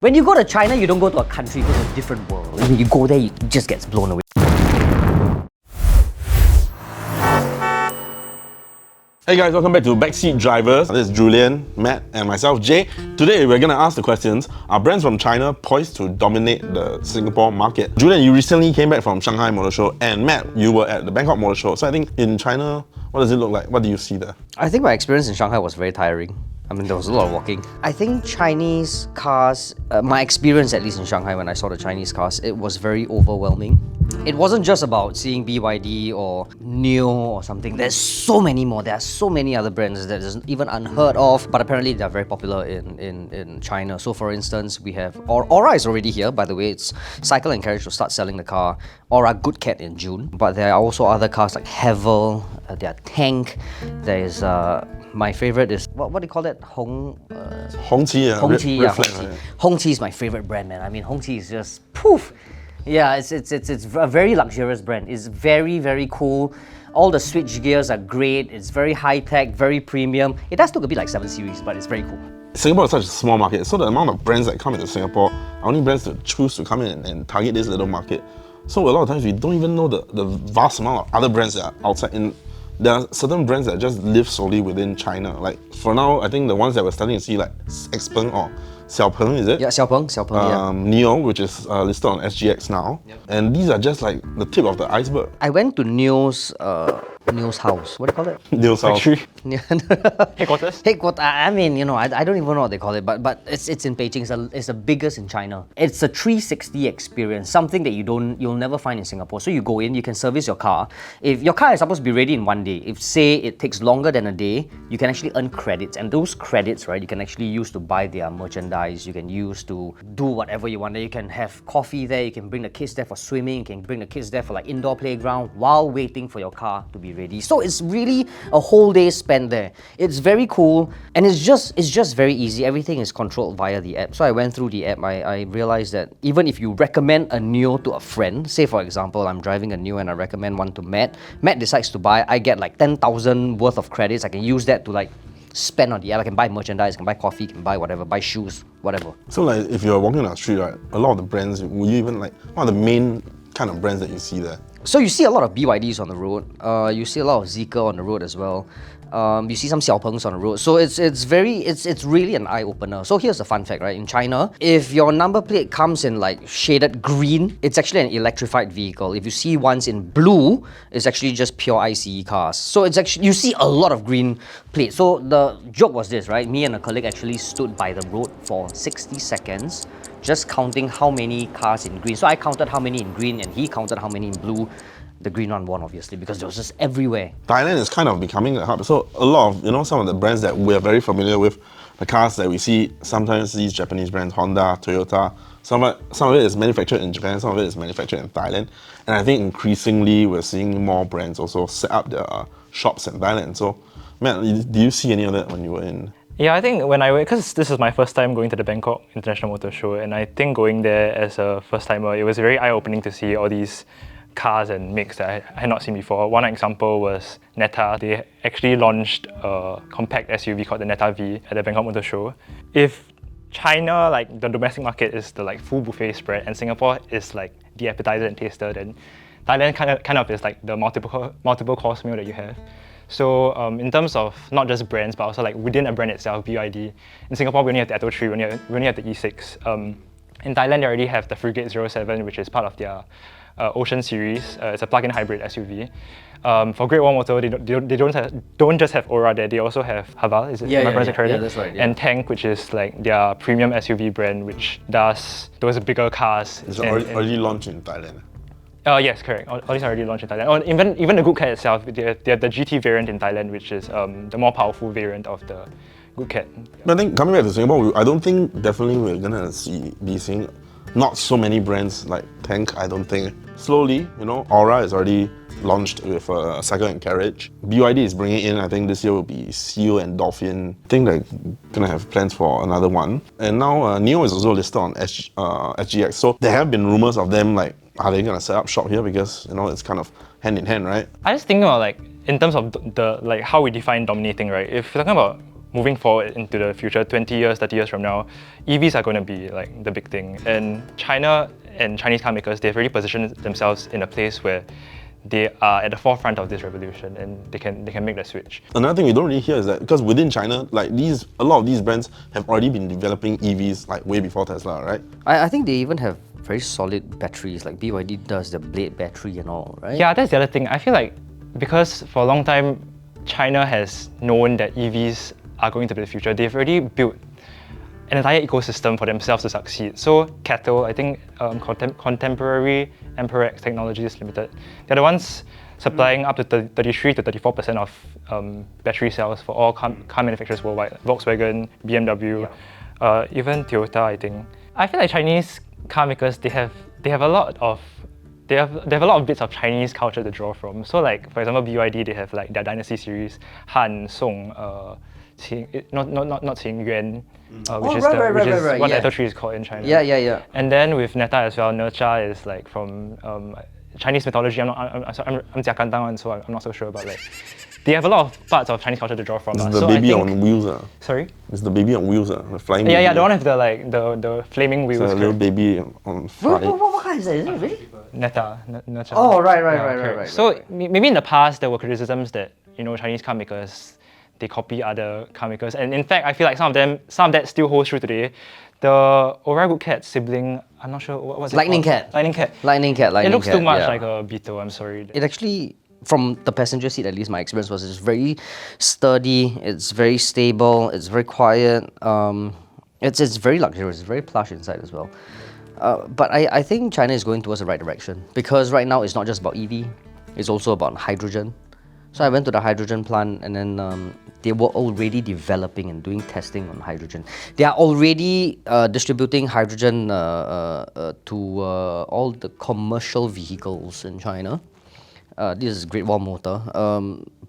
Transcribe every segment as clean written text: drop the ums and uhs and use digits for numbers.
When you go to China, you don't go to a country, you go to a different world. When you go there, you just get blown away. Hey guys, welcome back to Backseat Drivers. This is Julian, Matt, and myself, Jay. Today we're gonna ask the questions: are brands from China poised to dominate the Singapore market? Julian, you recently came back from Shanghai Motor Show, and Matt, you were at the Bangkok Motor Show. So I think in China, what does it look like? What do you see there? I think my experience in Shanghai was very tiring. I mean, there was a lot of walking. I think Chinese cars, my experience at least in Shanghai when I saw the Chinese cars, it was very overwhelming. It wasn't just about seeing BYD or NIO or something. There's so many more. There are so many other brands that is even unheard of, but apparently they're very popular in China. So for instance, we have Aura is already here, by the way. It's Cycle and Carriage to start selling the car. Aura Good Cat in June. But there are also other cars like Havel, there are Tank, there is my favorite is, what do you call that? Hongqi, yeah. Hongqi, yeah, Hongqi. Hongqi is my favorite brand, man. I mean, Hongqi is just poof. Yeah, it's a very luxurious brand. It's very, very cool. All the switch gears are great. It's very high tech, very premium. It does look a bit like 7 Series, but it's very cool. Singapore is such a small market, so the amount of brands that come into Singapore are only brands that choose to come in and target this little market. So a lot of times we don't even know the vast amount of other brands that are outside. There are certain brands that just live solely within China. Like for now, I think the ones that we're starting to see, like Xpeng or Xiaopeng, is it? Yeah, Xiaopeng, yeah. NIO, which is listed on SGX now. Yep. And these are just like the tip of the iceberg. I went to NIO's house. What do you call it? NIO's house. Headquarters? Headquarters. I mean, you know, I don't even know what they call it, but it's in Beijing. It's the biggest in China. It's a 360 experience, something that you'll never find in Singapore. So you go in, you can service your car. If your car is supposed to be ready in 1 day, if say it takes longer than a day, you can actually earn credits, and those credits, right, you can actually use to buy their merchandise. You can use to do whatever you want. You can have coffee there. You can bring the kids there for swimming. You can bring the kids there for like indoor playground while waiting for your car to be ready. So it's really a whole day spent there. It's very cool, and it's just very easy. Everything is controlled via the app. So I went through the app. I realized that even if you recommend a NIO to a friend, say for example, I'm driving a NIO and I recommend one to Matt decides to buy, I get like 10,000 worth of credits. I can use that to like spend on the app. I can buy merchandise, I can buy coffee, I can buy whatever, buy shoes, whatever. So like if you're walking on the street, right, a lot of the brands, will you even like, what are the main kind of brands that you see there? So you see a lot of BYDs on the road. You see a lot of Zeekr on the road as well. You see some Xiaopengs on the road. So it's really an eye opener. So here's a fun fact, right? In China, if your number plate comes in like shaded green, it's actually an electrified vehicle. If you see ones in blue, it's actually just pure ICE cars. So it's actually, you see a lot of green plates. So the joke was this, right? Me and a colleague actually stood by the road for 60 seconds, just counting how many cars in green. So I counted how many in green and he counted how many in blue. The green one won, obviously, because there was just everywhere. Thailand is kind of becoming a hub. So a lot of, some of the brands that we're very familiar with, the cars that we see, sometimes these Japanese brands, Honda, Toyota, some of it is manufactured in Japan, some of it is manufactured in Thailand. And I think increasingly we're seeing more brands also set up their shops in Thailand. So, Matt, do you see any of that when you were in? Yeah, I think when because this is my first time going to the Bangkok International Motor Show, and I think going there as a first timer, it was very eye-opening to see all these cars and makes that I had not seen before. One example was Neta. They actually launched a compact SUV called the Neta V at the Bangkok Motor Show. If China, like the domestic market, is the like full buffet spread, and Singapore is like the appetizer and taster, then Thailand kind of is like the multiple course meal that you have. So in terms of not just brands, but also like within a brand itself, BYD. In Singapore, we only have the Atto 3, we only have the E6. In Thailand, they already have the Frigate 07, which is part of their Ocean series. It's a plug-in hybrid SUV. For Great Wall Motor, they don't just have Aura there. They also have Haval. Is it? Yeah, that's right. Yeah. And Tank, which is like their premium SUV brand, which does those bigger cars. It's already launched in Thailand. Yes, correct. All these are already launched in Thailand. Or even the Good Cat itself, they have the GT variant in Thailand, which is the more powerful variant of the Good Cat. But I think coming back to Singapore, I don't think definitely we're gonna be seeing not so many brands like Tank. I don't think. Slowly, Aura is already launched with a Cycle and Carriage. BYD is bringing in, I think this year will be Seal and Dolphin. I think they're gonna have plans for another one. And now NIO is also listed on SGX. So there have been rumors of them like, are they gonna set up shop here? Because it's kind of hand in hand, right? I just think about like in terms of the like how we define dominating, right? If you're talking about moving forward into the future, 20 years, 30 years from now, EVs are going to be like the big thing. And China and Chinese car makers, they've already positioned themselves in a place where they are at the forefront of this revolution, and they can make that switch. Another thing we don't really hear is that because within China, like a lot of these brands have already been developing EVs like way before Tesla, right? I think they even have very solid batteries, like BYD does the Blade battery and all, right? Yeah, that's the other thing. I feel like because for a long time, China has known that EVs are going to be the future, they've already built an entire ecosystem for themselves to succeed. So Cattle, I think Contemporary Amperex Technologies Limited, they're the ones supplying up to 33 to 34% of battery cells for all car manufacturers worldwide. Volkswagen, BMW, even Toyota, I think. I feel like Chinese car makers, they have a lot of bits of Chinese culture to draw from. So like, for example, BYD, they have like their Dynasty series, Han, Song, not Qing, Yuan, which is what yeah. Eto tree is called in China. Yeah. And then with Neta as well, Necha is like from Chinese mythology. I'm Jiakantang, so I'm not so sure, but like they have a lot of parts of Chinese culture to draw from. It's the baby on wheels. Sorry? It's the baby on wheels, the flying baby. Yeah, the one with the flaming wheels. It's a little baby on fire. What kind is that? Is it really? Neta. Oh, right. So maybe in the past there were criticisms that Chinese car makers, they copy other car makers, and in fact I feel like some of that still holds true today. The Orago Cat sibling, I'm not sure what's it Lightning called? Cat. Lightning Cat. It looks too much yeah. like a Beetle. I'm sorry. It actually, from the passenger seat at least, my experience was it's very sturdy, it's very stable, it's very quiet, it's very luxurious, it's very plush inside as well. But I think China is going towards the right direction, because right now it's not just about EV, it's also about hydrogen. So I went to the hydrogen plant, and then they were already developing and doing testing on hydrogen. They are already distributing hydrogen to all the commercial vehicles in China. This is Great Wall Motor,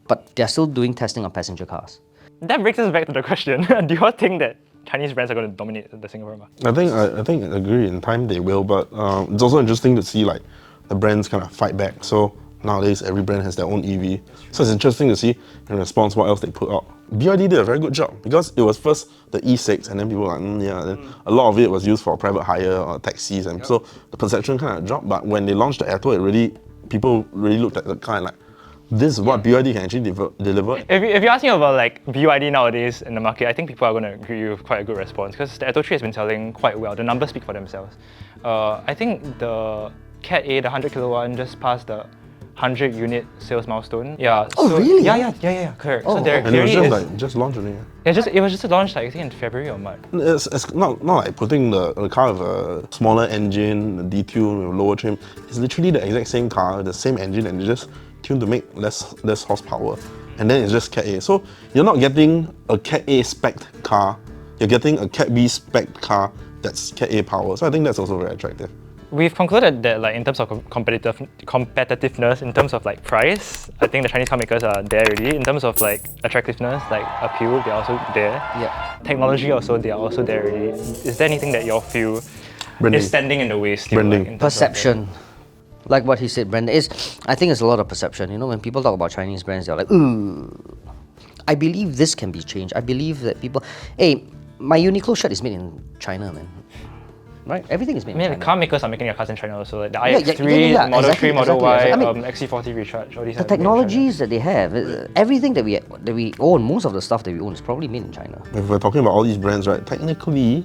but they're still doing testing on passenger cars. That brings us back to the question. Do you all think that Chinese brands are going to dominate the Singapore market? I think I agree. In time they will, but it's also interesting to see like the brands kind of fight back. So nowadays every brand has their own EV. So it's interesting to see in response what else they put out. BYD did a very good job because it was first the E6, and then people were like, then a lot of it was used for private hire or taxis, and so the perception kind of dropped. But when they launched the Airto, people really looked at the car and like, this is what BYD can actually deliver. If you ask me about like BYD nowadays in the market, I think people are going to agree with quite a good response, because the Airto 3 has been selling quite well. The numbers speak for themselves. I think the Cat A, the 100 kilowatt, just passed the 100 unit sales milestone. Yeah. Oh, so, really? Yeah, correct. So there And it was is, just launched only. it was just launched like, I think in February or March. It's not like putting the car with a smaller engine, a detune with lower trim. It's literally the exact same car, the same engine, and it's just tuned to make less horsepower. And then it's just Cat A. So you're not getting a Cat A spec'd car, you're getting a Cat B spec'd car that's Cat A power. So I think that's also very attractive. We've concluded that like in terms of competitiveness, in terms of like price, I think the Chinese car makers are there already. In terms of like attractiveness, like appeal, they're also there. Yeah. Technology also, they are also there already. Is there anything that you all feel is standing in the way still? Branding. Like, in terms of Perception. Like what he said, Brandon, I think it's a lot of perception. When people talk about Chinese brands, they're like, ooh, I believe this can be changed. I believe that people, hey, my Uniqlo shirt is made in China, man. Right? Everything is made in the China. car makers are making their cars in China also. Like the Yeah, iX3, Model exactly, 3, Model exactly. Y, I mean, XC40 Recharge, all these The are made in China. technologies that they have, everything that we own, most of the stuff that we own is probably made in China. If we're talking about all these brands, right, technically,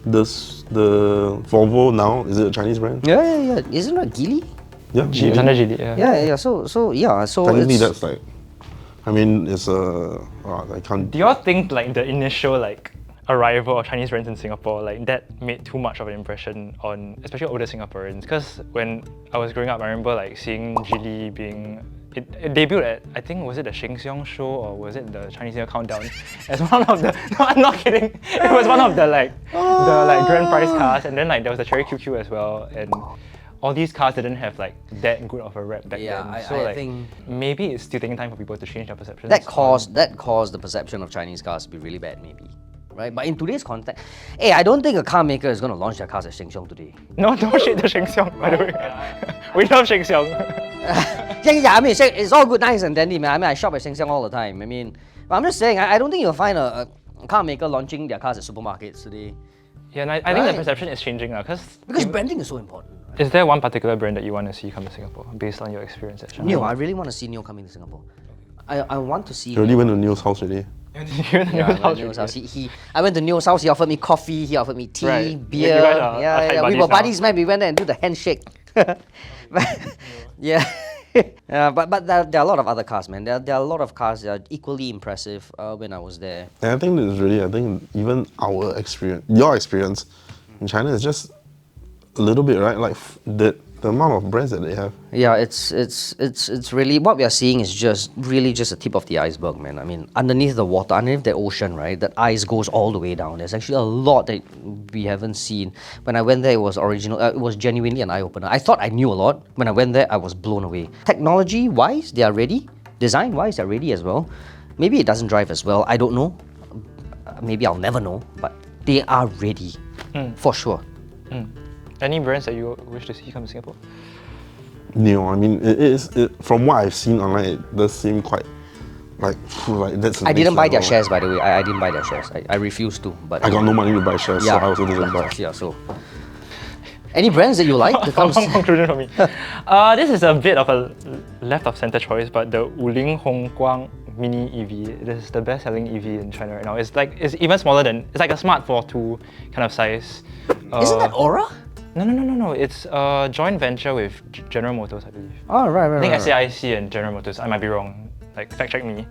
the Volvo now, is it a Chinese brand? Yeah. Isn't it Geely? Yeah, It's under Geely, yeah. Yeah. So technically it's, that's like, I mean, it's I can't. Do y'all think like the initial like arrival of Chinese brands in Singapore, like that made too much of an impression on especially older Singaporeans? Because when I was growing up, I remember like seeing Geely being it debuted at, I think, was it the Sheng Siong show or was it the Chinese New Year countdown as one of the, no, I'm not kidding, it was one of the like grand prize cars, and then like there was the Cherry QQ as well, and all these cars didn't have like that good of a rep back then. So I think maybe it's still taking time for people to change their perceptions. that caused the perception of Chinese cars to be really bad, maybe. Right? But in today's context, hey, I don't think a car maker is going to launch their cars at Sheng Siong today. No, don't shit the Sheng Siong, by the way. We love Sheng Siong. Yeah, I mean, it's all good, nice and dandy, man. I mean, I shop at Sheng Siong all the time. I mean, but I'm just saying, I don't think you'll find a car maker launching their cars at supermarkets today. Yeah, and I think the Right. perception is changing now Because branding is so important. is there one particular brand that you want to see come to Singapore based on your experience at Shanghai? Neo, I really want to see Neo coming to Singapore. I want to see. You already went to Neil's house already. Yeah, I went to Neo's house. I went to Neo's house. He offered me coffee. He offered me tea, Right. beer. You guys are tight We buddies were now. buddies, man. We went there and do the handshake. Yeah. But there are a lot of other cars, man. There are a lot of cars that are equally impressive when I was there. And I think it's really, I think even our experience, your experience in China is just a little bit, right? Like the amount of brands that they have. Yeah, it's really what we are seeing is just really just the tip of the iceberg, man. I mean, underneath the water, underneath the ocean, right? That ice goes all the way down. There's actually a lot that we haven't seen. When I went there, it was original. It was genuinely an eye opener. I thought I knew a lot. When I went there, I was blown away. Technology-wise, they are ready. Design-wise, they're ready as well. Maybe it doesn't drive as well. I don't know. Maybe I'll never know. But they are ready, for sure. Any brands that you wish to see come to Singapore? Neo, I mean, from what I've seen online, it does seem quite like that's. I didn't buy their shares, by the way. I didn't buy their shares. I refused to. But I got no money to buy shares, so I also didn't buy. Yeah, so. Any brands that you like? One conclusion for me. This is a bit of a left of center choice, but the Wuling Hongguang Mini EV. This is the best-selling EV in China right now. It's even smaller than, it's like a Smart 4.2 kind of size. Isn't that Aura? No. It's a joint venture with General Motors, I believe. Oh, right. I think SAIC and General Motors. I might be wrong. Like, fact check me.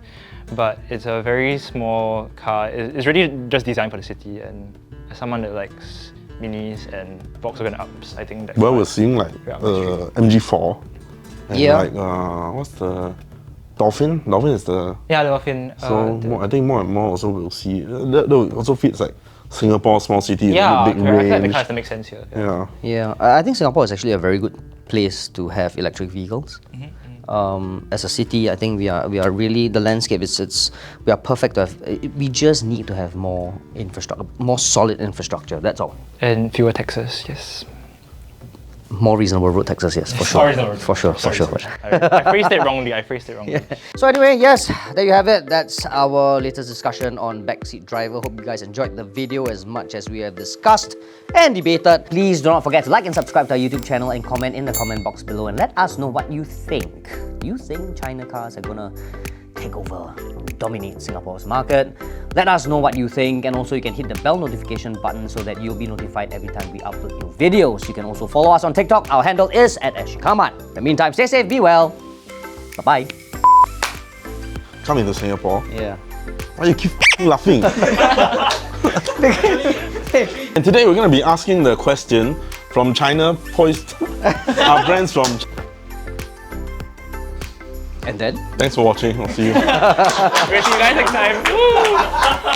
But it's a very small car. It's really just designed for the city, and as someone that likes minis and Volkswagen Ups, I think that. Well, we're seeing like MG4. And Yeah. like what's the Dolphin? Dolphin is the. Yeah, the Dolphin. I think more and more also we'll see. That also fits like Singapore, small city, yeah, big I feel like the range. car has to make sense here. Yeah. Yeah, I think Singapore is actually a very good place to have electric vehicles. As a city, I think we are really, the landscape we are perfect to have. We just need to have more infrastructure, more solid infrastructure. That's all. And fewer taxes, yes. More reasonable road taxes, yes, for sure. For sure. I phrased it wrongly. So anyway, yes, there you have it. That's our latest discussion on Backseat Driver. Hope you guys enjoyed the video as much as we have discussed and debated. Please do not forget to like and subscribe to our YouTube channel and comment in the comment box below and let us know what you think. Do you think China cars are gonna take over, dominate Singapore's market? Let us know what you think, and also you can hit the bell notification button so that you'll be notified every time we upload new videos. You can also follow us on TikTok. Our handle is @Sgcarmart. In the meantime, stay safe, be well. Bye-bye. Come into Singapore. Yeah. Why you keep laughing? And today we're going to be asking the question from China, poised our brands from. And then? Thanks for watching. I'll see you. We'll see you guys next time. Woo!